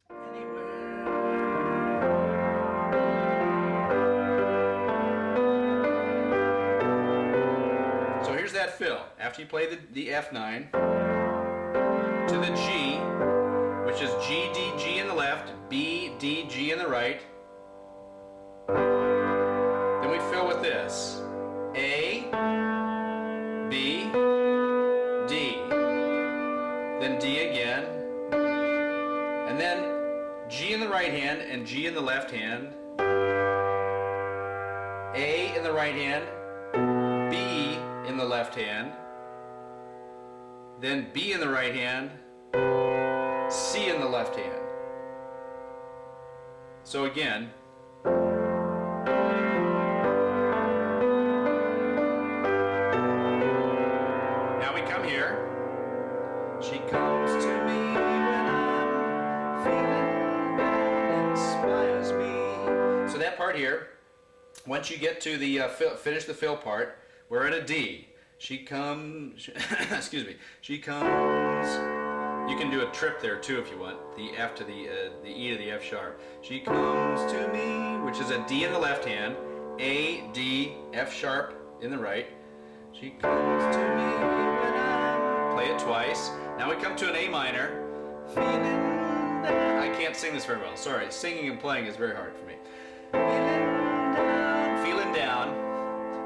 So here's that fill. After you play the F9 to the G, which is G, D, G in the left, B, D, G in the right. Then we fill with this. A, B, D. Then D again. And then G in the right hand and G in the left hand. A in the right hand, B in the left hand. Then B in the right hand, C in the left hand. So again, now we come here. She comes to me when I'm feeling down, inspires me. So that part here, once you get to the finish the fill part, we're at a D. She comes, excuse me, she comes. You can do a trip there too if you want. The F to the E to the F sharp. She comes to me, which is a D in the left hand, A, D, F sharp in the right. She comes to me when I play it twice. Now we come to an A minor. Feeling down. I can't sing this very well. Sorry, singing and playing is very hard for me. Feeling down.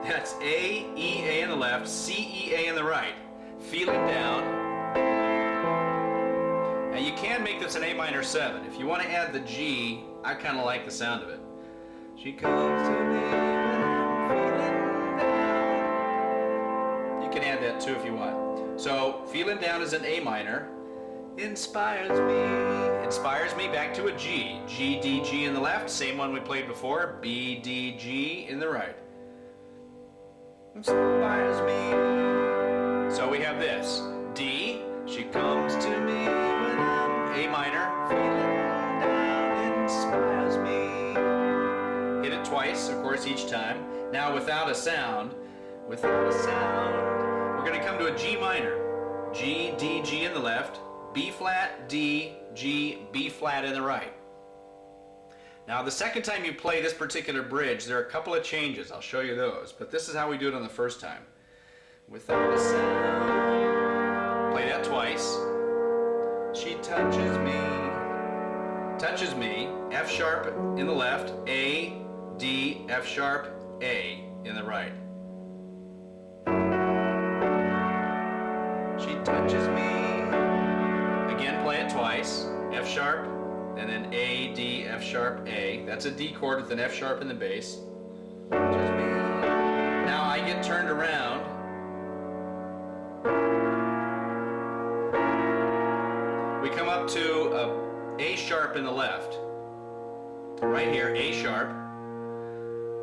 That's A, E, A in the left, C, E, A in the right. Feeling down. Now you can make this an A minor 7. If you want to add the G, I kind of like the sound of it. She comes to me when I'm feeling down. You can add that too if you want. So feeling down is an A minor. Inspires me back to a G. G, D, G in the left, same one we played before. B, D, G in the right. Inspires me. So we have this. D, she comes to me when I'm A minor. Feeling down, inspires me. Hit it twice, of course, each time. Now without a sound, we're going to come to a G minor. G, D, G in the left. B flat, D, G, B flat in the right. Now the second time you play this particular bridge, there are a couple of changes. I'll show you those, but this is how we do it on the first time. Without a sound. Play that twice. She touches me, F sharp in the left, A, D, F sharp, A in the right. She touches me. Again, play it twice. F sharp, and then A, D, F sharp, A. That's a D chord with an F sharp in the bass. Now I get turned around. We come up to A sharp in the left. Right here, A sharp.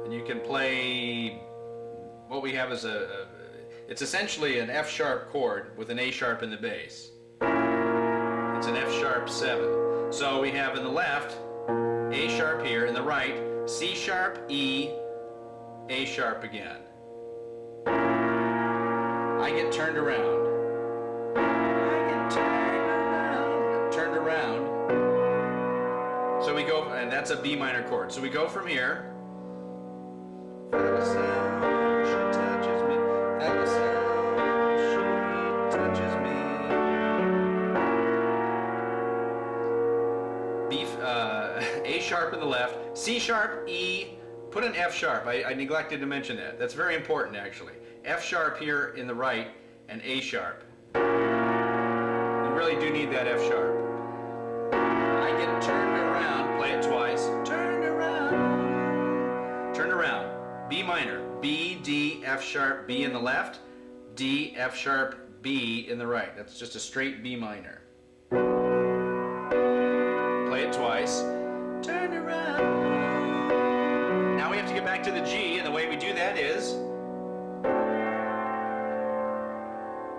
And you can play what we have as it's essentially an F sharp chord with an A sharp in the bass. It's an F sharp 7. So we have in the left, A sharp here, in the right, C sharp, E, A sharp again. I get turned around. Turned around. So we go, and that's a B minor chord. So we go from here. A sharp in the left, C sharp, E, put an F sharp. I neglected to mention that. That's very important actually. F sharp here in the right and A sharp. You really do need that F sharp. I get turned around, play it twice. Turned around. B minor, B, D, F sharp, B in the left, D, F sharp, B in the right. That's just a straight B minor. Play it twice. Turn around. Now we have to get back to the G, and the way we do that is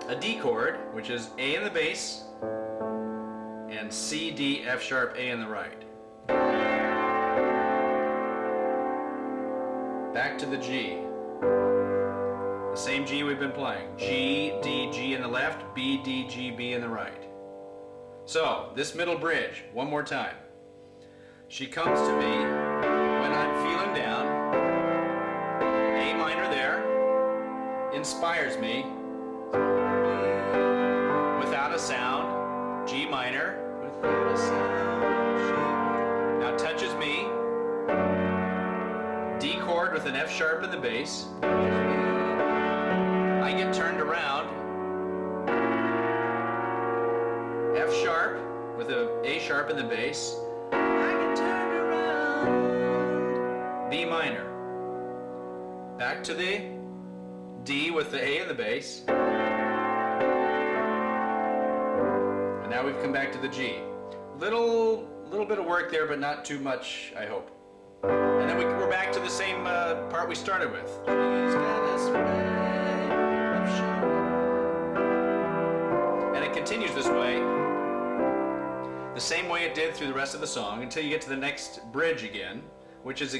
a D chord, which is A in the bass, and C, D, F sharp, A in the right. Back to the G. The same G we've been playing. G, D, G in the left, B, D, G, B in the right. So, this middle bridge, one more time. She comes to me when I'm feeling down. A minor there. Inspires me. Without a sound. G minor. Without a sound. Now touches me. D chord with an F sharp in the bass. I get turned around. F sharp with a A sharp in the bass. I get turned around. B minor. Back to the D with the A in the bass. And now we've come back to the G. Little bit of work there, but not too much, I hope. And then we're back to the same part we started with. And it continues this way, the same way it did through the rest of the song, until you get to the next bridge again, which is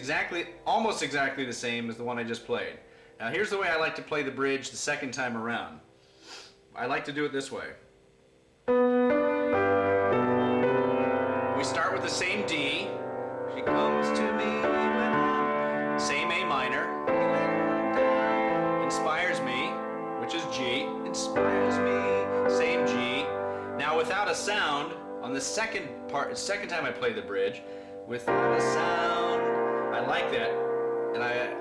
almost exactly the same as the one I just played. Now here's the way I like to play the bridge the second time around. I like to do it this way. We start with the same D. She comes to me when I'm... Same A minor. Inspires me, which is G. Inspires me. Same G. Now without a sound, on the second time I play the bridge, without a sound, I like that. And I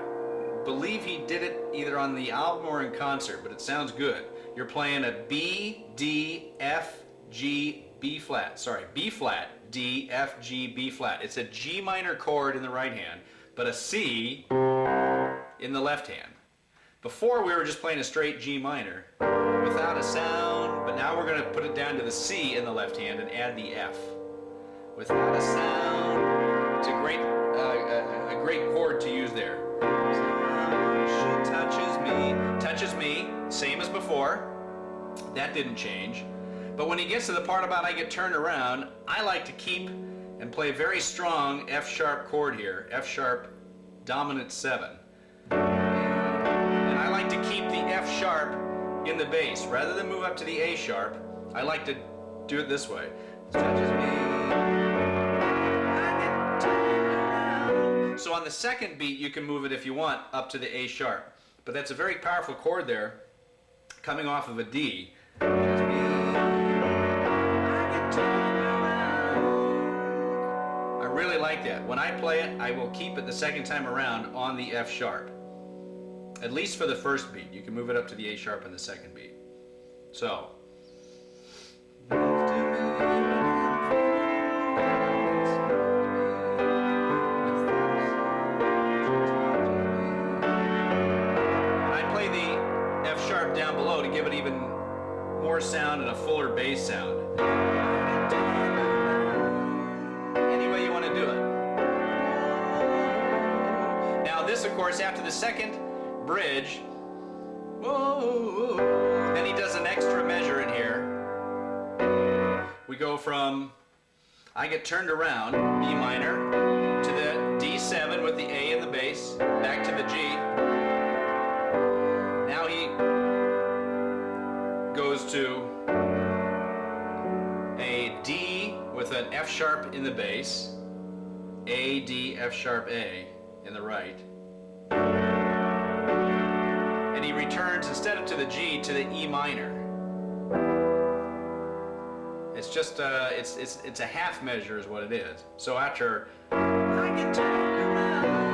believe he did it either on the album or in concert, but it sounds good. You're playing a B, D, F, G, B flat. Sorry, B flat, D, F, G, B flat. It's a G minor chord in the right hand, but a C in the left hand. Before we were just playing a straight G minor without a sound, but now we're going to put it down to the C in the left hand and add the F. Without a sound. It's a great chord to use there. She touches me, same as before. That didn't change. But when he gets to the part about I get turned around, I like to keep and play a very strong F sharp chord here, F sharp dominant 7. And I like to keep the F sharp in the bass. Rather than move up to the A sharp, I like to do it this way. Touches me, I get turned around. So on the second beat, you can move it if you want up to the A sharp. But that's a very powerful chord there, coming off of a D. I really like that. When I play it, I will keep it the second time around on the F sharp. At least for the first beat. You can move it up to the A sharp on the second beat. So. Down below to give it even more sound and a fuller bass sound. Any way you want to do it. Now this, of course, after the second bridge, then he does an extra measure in here. We go from I get turned around, B minor, to the D7 with the A in the bass, back to the G. Now he goes to a D with an F sharp in the bass, A, D, F sharp, A in the right. And he returns, instead of to the G, to the E minor. It's just, it's a half measure is what it is. So after I get turned around,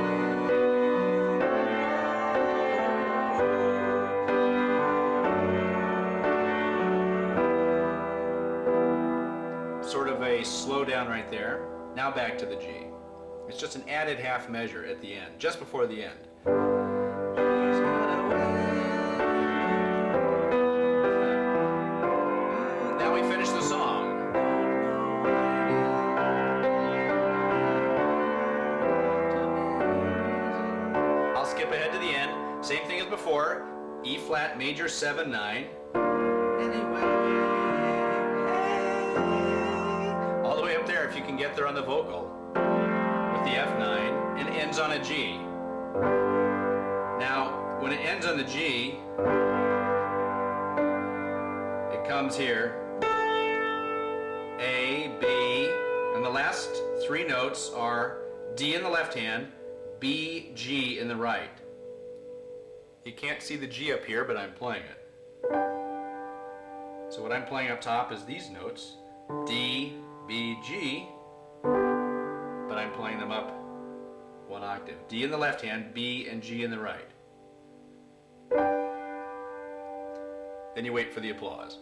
sort of a slow down right there. Now back to the G. It's just an added half measure at the end, just before the end. Now we finish the song. I'll skip ahead to the end. Same thing as before. E flat major 7, 9. If you can get there on the vocal with the F9, and ends on a G. Now when it ends on the G, it comes here, A, B, and the last three notes are D in the left hand, B, G in the right. You can't see the G up here, but I'm playing it. So what I'm playing up top is these notes, D, B, G, but I'm playing them up one octave. D in the left hand, B and G in the right. Then you wait for the applause.